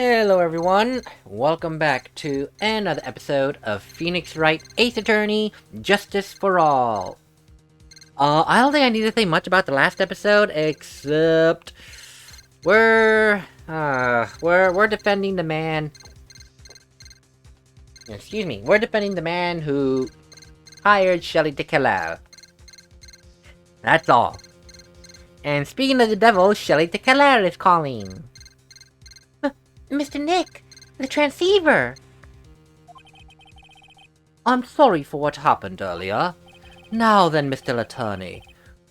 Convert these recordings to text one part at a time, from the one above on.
Hello everyone, welcome back to another episode of Phoenix Wright Ace Attorney, Justice for All. I don't think I need to say much about the last episode, except we're defending the man. Excuse me, we're defending the man who hired Shelley de Calais. That's all. And speaking of the devil, Shelley de Calais is calling. Mr. Nick, the transceiver! I'm sorry for what happened earlier. Now then, Mr. Attorney,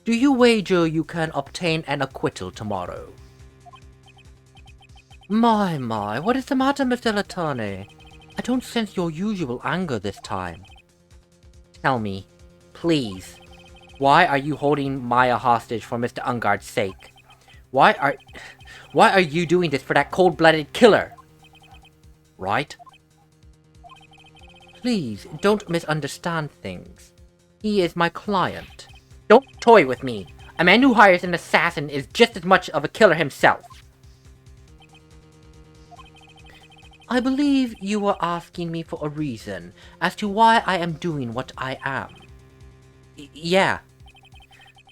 do you wager you can obtain an acquittal tomorrow? My, what is the matter, Mr. Attorney? I don't sense your usual anger this time. Tell me, please, why are you holding Maya hostage for Mr. Ungard's sake? Why are you doing this for that cold-blooded killer? Right? Please, don't misunderstand things. He is my client. Don't toy with me. A man who hires an assassin is just as much of a killer himself. I believe you were asking me for a reason as to why I am doing what I am. Yeah.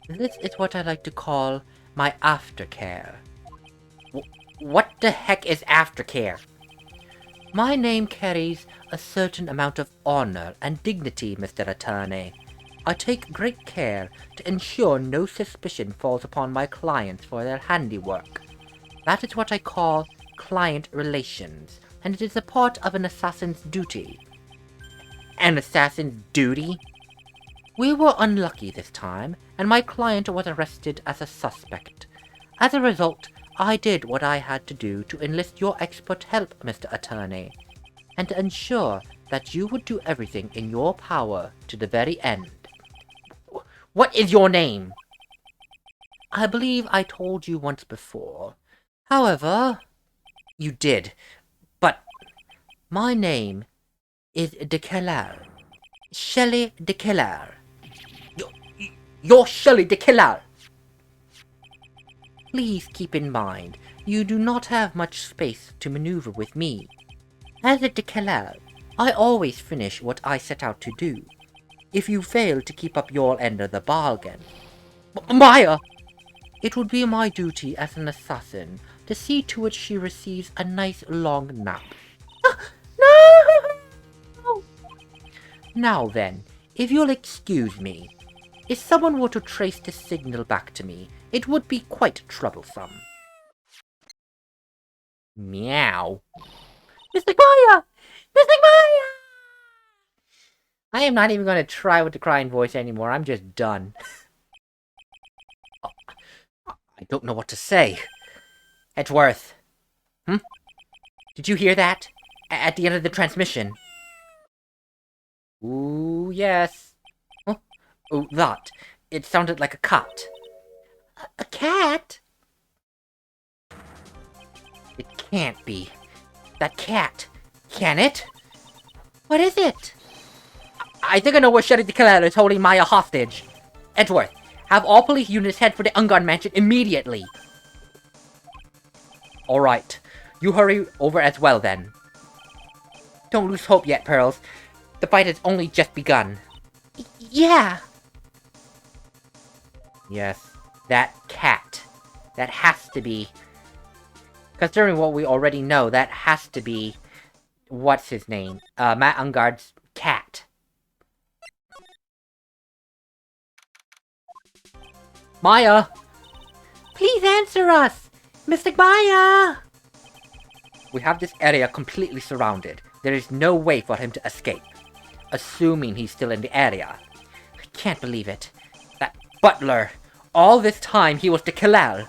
This is what I like to call my aftercare. What the heck is aftercare? My name carries a certain amount of honor and dignity, Mr. Attorney. I take great care to ensure no suspicion falls upon my clients for their handiwork. That is what I call client relations, and it is a part of an assassin's duty. An assassin's duty? We were unlucky this time, and my client was arrested as a suspect. As a result, I did what I had to do to enlist your expert help, Mr. Attorney, and to ensure that you would do everything in your power to the very end. What is your name? I believe I told you once before. However, you did, but my name is de Calais. Shelley de Calais. You're Shelley de Calais! Please keep in mind, you do not have much space to maneuver with me. As a de Calais, I always finish what I set out to do. If you fail to keep up your end of the bargain... Maya! It would be my duty as an assassin to see to it she receives a nice long nap. No! Now then, if you'll excuse me, if someone were to trace this signal back to me, it would be quite troublesome. Meow. Mr. Maya! Mr. Maya! I am not even going to try with the crying voice anymore. I'm just done. I don't know what to say. Edgeworth. Did you hear that? At the end of the transmission. Ooh, yes. Huh? Oh, that. It sounded like a cat. A cat? It can't be. That cat. Can it? What is it? I think I know where Shelley de Calais is holding Maya hostage. Edgeworth, have all police units head for the Ungard mansion immediately. Alright. You hurry over as well then. Don't lose hope yet, Pearls. The fight has only just begun. Yeah. Yes. That cat. That has to be... Considering what we already know, that has to be... What's his name? Matt Ungard's cat. Maya! Please answer us! Mr. Maya! We have this area completely surrounded. There is no way for him to escape. Assuming he's still in the area. I can't believe it. That butler! All this time he was de Calais.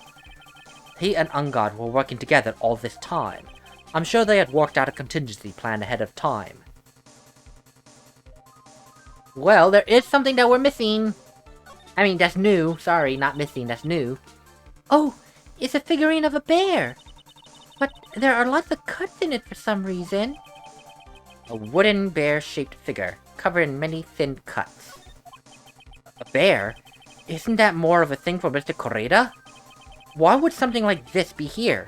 He and Ungard were working together all this time. I'm sure they had worked out a contingency plan ahead of time. Well, there is something that we're missing. I mean, that's new. Sorry, not missing, that's new. Oh, it's a figurine of a bear. But there are lots of cuts in it for some reason. A wooden bear-shaped figure, covered in many thin cuts. A bear? Isn't that more of a thing for Mr. Correda? Why would something like this be here?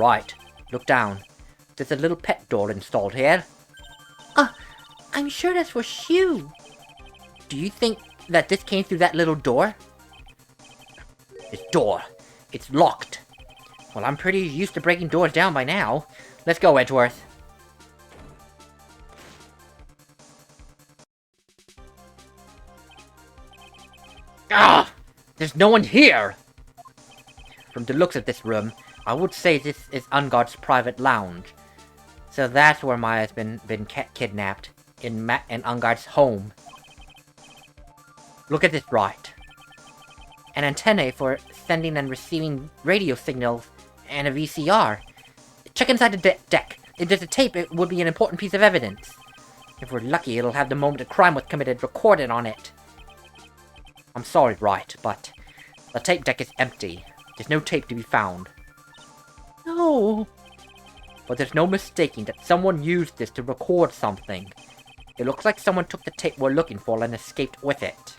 Right. Look down. There's a little pet door installed here. I'm sure that's for Shue. Do you think that this came through that little door? This door. It's locked. Well, I'm pretty used to breaking doors down by now. Let's go, Edgeworth. Ah! There's no one here! From the looks of this room, I would say this is Ungard's private lounge. So that's where Maya's been kidnapped. In Ungard's home. Look at this, Wright. An antenna for sending and receiving radio signals, and a VCR. Check inside the deck. If there's a tape, it would be an important piece of evidence. If we're lucky, it'll have the moment a crime was committed recorded on it. I'm sorry, Wright, but the tape deck is empty. There's no tape to be found. No. But there's no mistaking that someone used this to record something. It looks like someone took the tape we're looking for and escaped with it.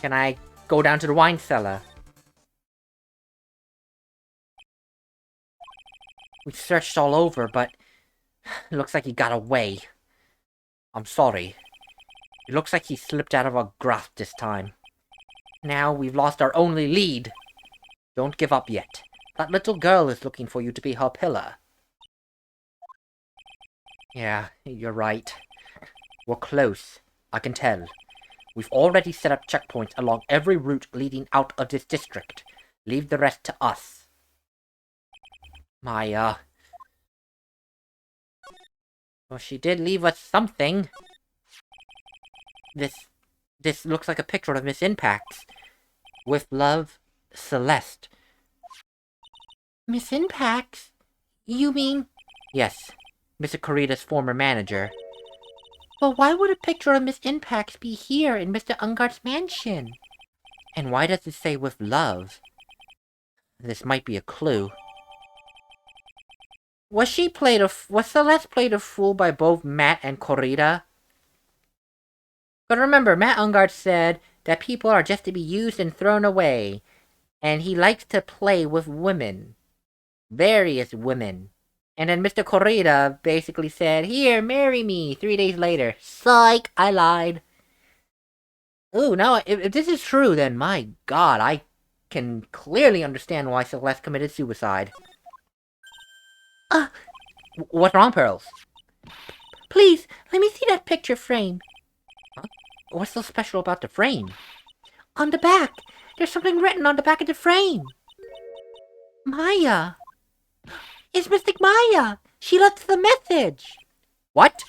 Can I go down to the wine cellar? We searched all over, but it looks like he got away. I'm sorry. It looks like he slipped out of our grasp this time. Now we've lost our only lead. Don't give up yet. That little girl is looking for you to be her pillar. Yeah, you're right. We're close. I can tell. We've already set up checkpoints along every route leading out of this district. Leave the rest to us. Maya. Well, she did leave us something. This looks like a picture of Miss Impact. With love, Celeste. Miss Impact? You mean... Yes. Mr. Corrida's former manager. But why would a picture of Miss Impact be here in Mr. Ungard's mansion? And why does it say with love? This might be a clue. Was Celeste played a fool by both Matt and Corrida? But remember, Matt Ungard said that people are just to be used and thrown away. And he likes to play with women. Various women. And then Mr. Corrida basically said, "Here, marry me," 3 days later. Psych! I lied. Ooh, now, if this is true, then my god, I can clearly understand why Celeste committed suicide. What's wrong, Pearls? Please, let me see that picture frame. Huh? What's so special about the frame? On the back! There's something written on the back of the frame! Maya! It's Mystic Maya! She left the message! What?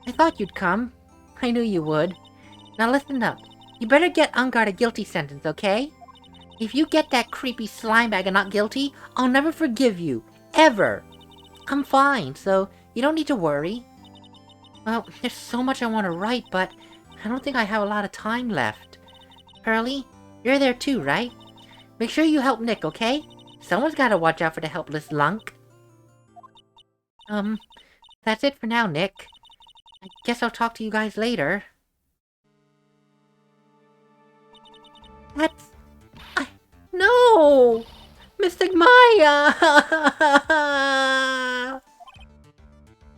I thought you'd come. I knew you would. Now listen up. You better get Ungard a guilty sentence, okay? If you get that creepy slime bag and not guilty, I'll never forgive you. Ever. I'm fine, so you don't need to worry. Well, there's so much I want to write, but I don't think I have a lot of time left. Pearly, you're there too, right? Make sure you help Nick, okay? Someone's gotta watch out for the helpless lunk. That's it for now, Nick. I guess I'll talk to you guys later. No! Mystic Maya!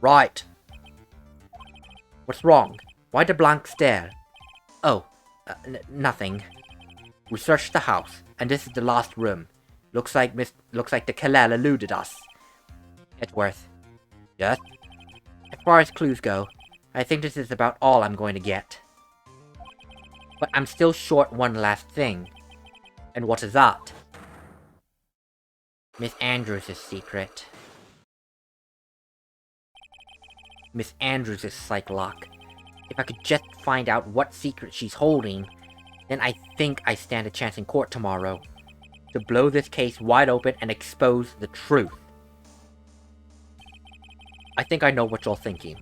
Right. What's wrong? Why the blank stare? Oh, nothing. We searched the house, and this is the last room. Looks like the Kalel eluded us. Edgeworth. Yes? As far as clues go, I think this is about all I'm going to get. But I'm still short one last thing. And what is that? Miss Andrews' secret. Miss Andrews' psych lock. If I could just find out what secret she's holding, then I think I stand a chance in court tomorrow. To blow this case wide open and expose the truth. I think I know what you're thinking.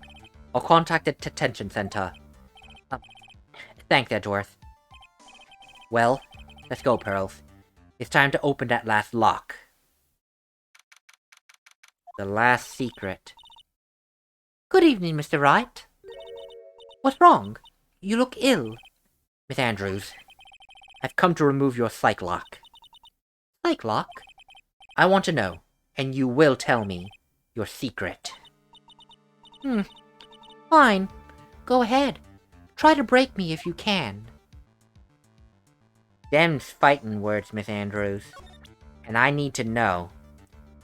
I'll contact the detention center. Thanks, Edgeworth. Well, let's go, Pearls. It's time to open that last lock. The last secret. Good evening, Mr. Wright. What's wrong? You look ill. Miss Andrews. I've come to remove your psych lock. Psych lock? I want to know, and you will tell me your secret. Fine. Go ahead. Try to break me if you can. Them's fighting words, Miss Andrews. And I need to know,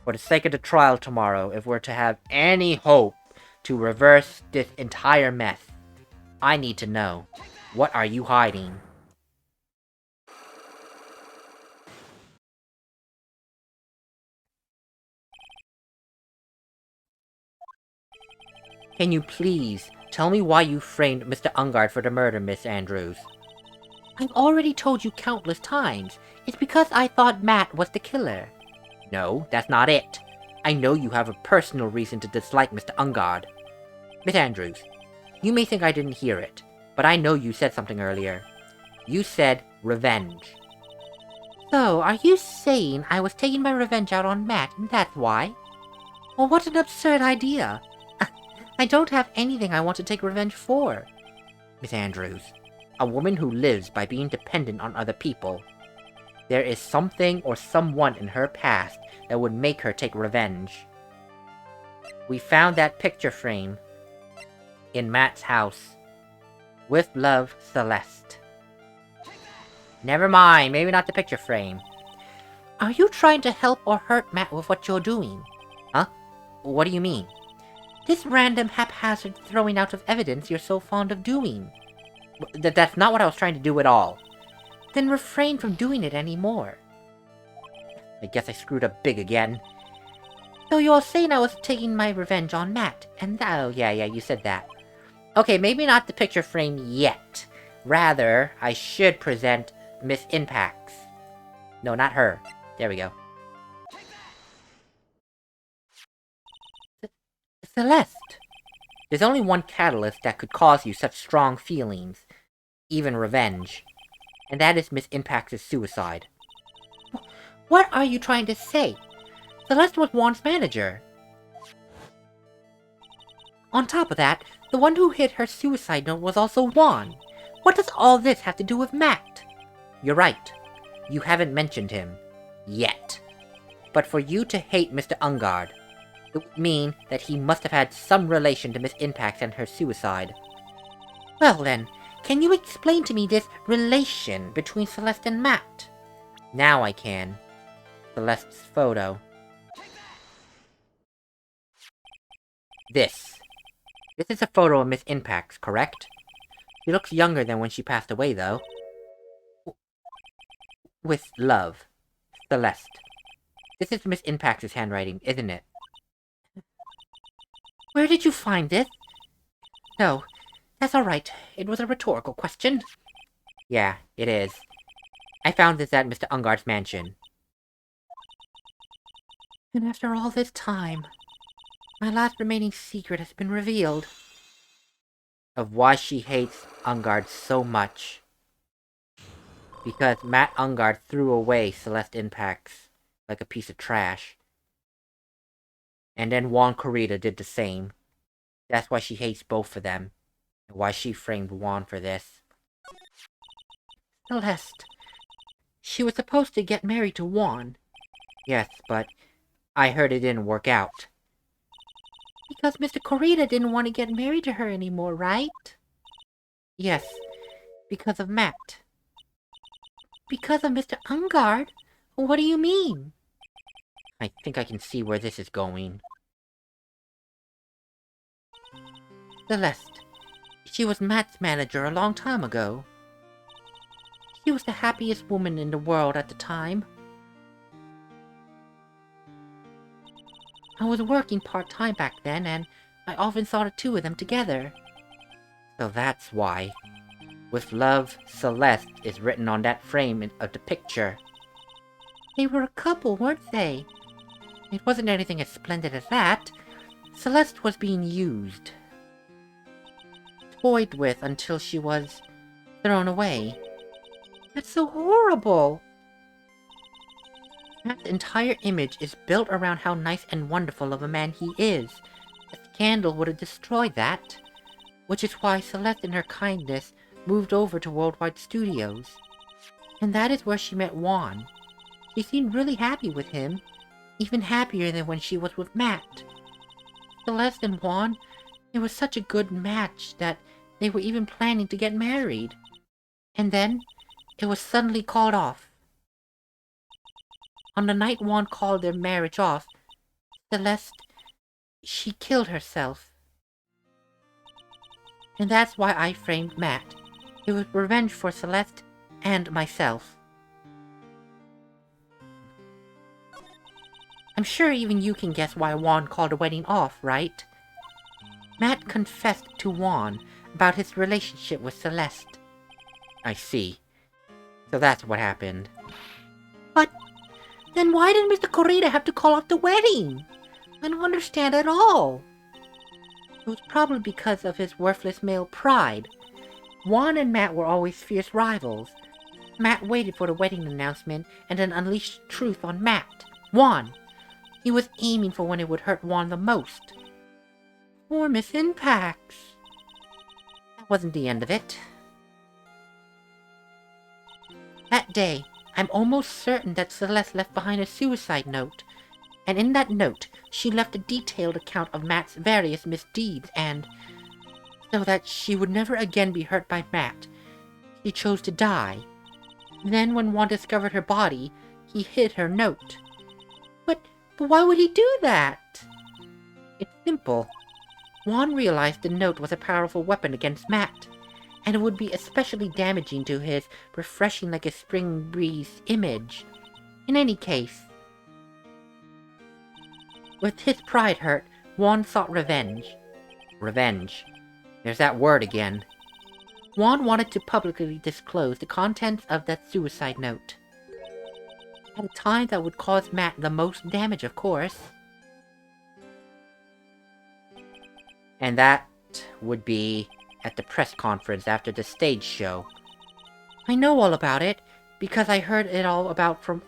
for the sake of the trial tomorrow, if we're to have any hope to reverse this entire mess, I need to know, what are you hiding? Can you please tell me why you framed Mr. Ungard for the murder, Miss Andrews? I've already told you countless times. It's because I thought Matt was the killer. No, that's not it. I know you have a personal reason to dislike Mr. Ungard. Miss Andrews, you may think I didn't hear it, but I know you said something earlier. You said revenge. So, are you saying I was taking my revenge out on Matt, and that's why? Well, what an absurd idea. I don't have anything I want to take revenge for. Miss Andrews, a woman who lives by being dependent on other people. There is something or someone in her past that would make her take revenge. We found that picture frame in Matt's house. With love, Celeste. Never mind, maybe not the picture frame. Are you trying to help or hurt Matt with what you're doing? Huh? What do you mean? This random haphazard throwing out of evidence you're so fond of doing. That's not what I was trying to do at all. Then refrain from doing it anymore. I guess I screwed up big again. So you're saying I was taking my revenge on Matt, and oh yeah, you said that. Okay, maybe not the picture frame yet. Rather, I should present Miss Impacts. No, not her. There we go. Celeste! There's only one catalyst that could cause you such strong feelings, even revenge, and that is Miss Impacts' suicide. What are you trying to say? Celeste was Juan's manager. On top of that, the one who hid her suicide note was also Juan. What does all this have to do with Matt? You're right. You haven't mentioned him. Yet. But for you to hate Mr. Ungard, it would mean that he must have had some relation to Miss Impacts and her suicide. Well then, can you explain to me this relation between Celeste and Matt? Now I can. Celeste's photo. This is a photo of Miss Impacts, correct? She looks younger than when she passed away, though. With love. Celeste. This is Miss Impacts' handwriting, isn't it? Where did you find this? No, that's alright. It was a rhetorical question. Yeah, it is. I found this at Mr. Ungard's mansion. And after all this time, my last remaining secret has been revealed. Of why she hates Ungard so much. Because Matt Ungard threw away Celeste Impacts like a piece of trash. And then Juan Corrida did the same. That's why she hates both of them. And why she framed Juan for this. Celeste. She was supposed to get married to Juan. Yes, but I heard it didn't work out. Because Mr. Corrida didn't want to get married to her anymore, right? Yes, because of Matt. Because of Mr. Ungard? What do you mean? I think I can see where this is going. Celeste. She was Matt's manager a long time ago. She was the happiest woman in the world at the time. I was working part-time back then, and I often saw the two of them together. So that's why. With love, Celeste is written on that frame of the picture. They were a couple, weren't they? It wasn't anything as splendid as that. Celeste was being used. Toyed with until she was thrown away. That's so horrible! Matt's entire image is built around how nice and wonderful of a man he is. A scandal would have destroyed that. Which is why Celeste in her kindness moved over to Worldwide Studios. And that is where she met Juan. She seemed really happy with him, even happier than when she was with Matt. Celeste and Juan, it was such a good match that they were even planning to get married. And then, it was suddenly called off. On the night Juan called their marriage off, Celeste, she killed herself. And that's why I framed Matt. It was revenge for Celeste and myself. I'm sure even you can guess why Juan called the wedding off, right? Matt confessed to Juan about his relationship with Celeste. I see. So that's what happened. But then why did Mr. Corrida have to call off the wedding? I don't understand at all. It was probably because of his worthless male pride. Juan and Matt were always fierce rivals. Matt waited for the wedding announcement and then unleashed truth on Matt. Juan! He was aiming for when it would hurt Juan the most. Enormous impacts. That wasn't the end of it. That day, I'm almost certain that Celeste left behind a suicide note. And in that note, she left a detailed account of Matt's various misdeeds and, so that she would never again be hurt by Matt, she chose to die. Then when Juan discovered her body, he hid her note. But why would he do that? It's simple. Juan realized the note was a powerful weapon against Matt, and it would be especially damaging to his refreshing like a spring breeze image. In any case, with his pride hurt, Juan sought revenge. Revenge. There's that word again. Juan wanted to publicly disclose the contents of that suicide note. At a time that would cause Matt the most damage, of course. And that would be at the press conference after the stage show. I know all about it, because I heard it all from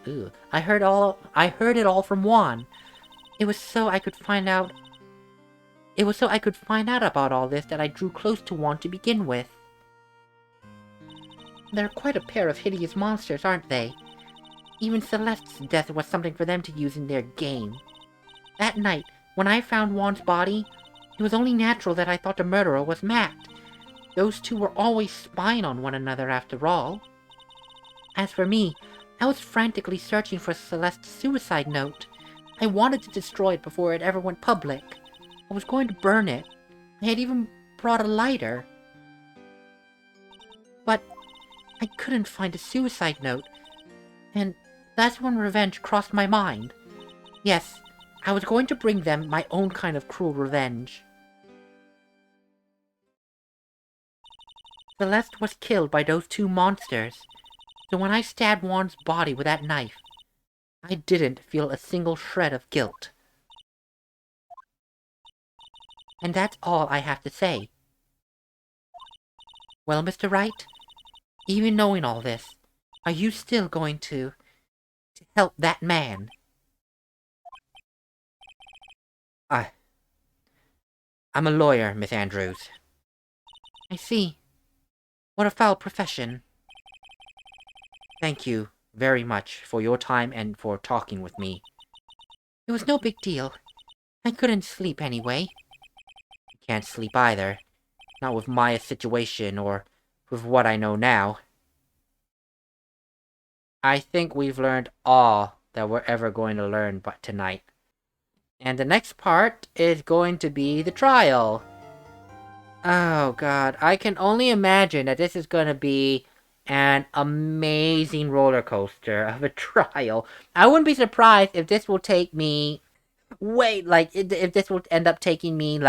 Juan. It was so I could find out about all this that I drew close to Juan to begin with. They're quite a pair of hideous monsters, aren't they? Even Celeste's death was something for them to use in their game. That night, when I found Juan's body, it was only natural that I thought the murderer was Matt. Those two were always spying on one another after all. As for me, I was frantically searching for Celeste's suicide note. I wanted to destroy it before it ever went public. I was going to burn it. I had even brought a lighter. But I couldn't find a suicide note, and that's when revenge crossed my mind. Yes, I was going to bring them my own kind of cruel revenge. Celeste was killed by those two monsters, so when I stabbed Juan's body with that knife, I didn't feel a single shred of guilt. And that's all I have to say. Well, Mr. Wright, even knowing all this, are you still going to help that man? I'm a lawyer, Miss Andrews. I see. What a foul profession. Thank you very much for your time and for talking with me. It was no big deal. I couldn't sleep anyway. I can't sleep either. Not with Maya's situation or with what I know now. I think we've learned all that we're ever going to learn but tonight. And the next part is going to be the trial. Oh god, I can only imagine that this is going to be an amazing roller coaster of a trial. I wouldn't be surprised if this will take me... if this will end up taking me,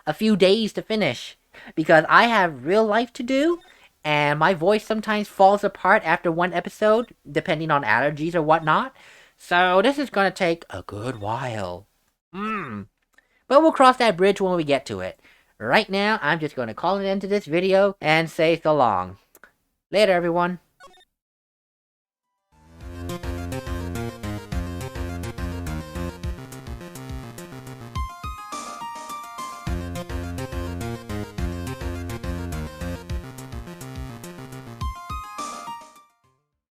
a few days to finish. Because I have real life to do, and my voice sometimes falls apart after one episode, depending on allergies or whatnot. So this is going to take a good while. But we'll cross that bridge when we get to it. Right now, I'm just going to call an end to this video and say so long. Later, everyone.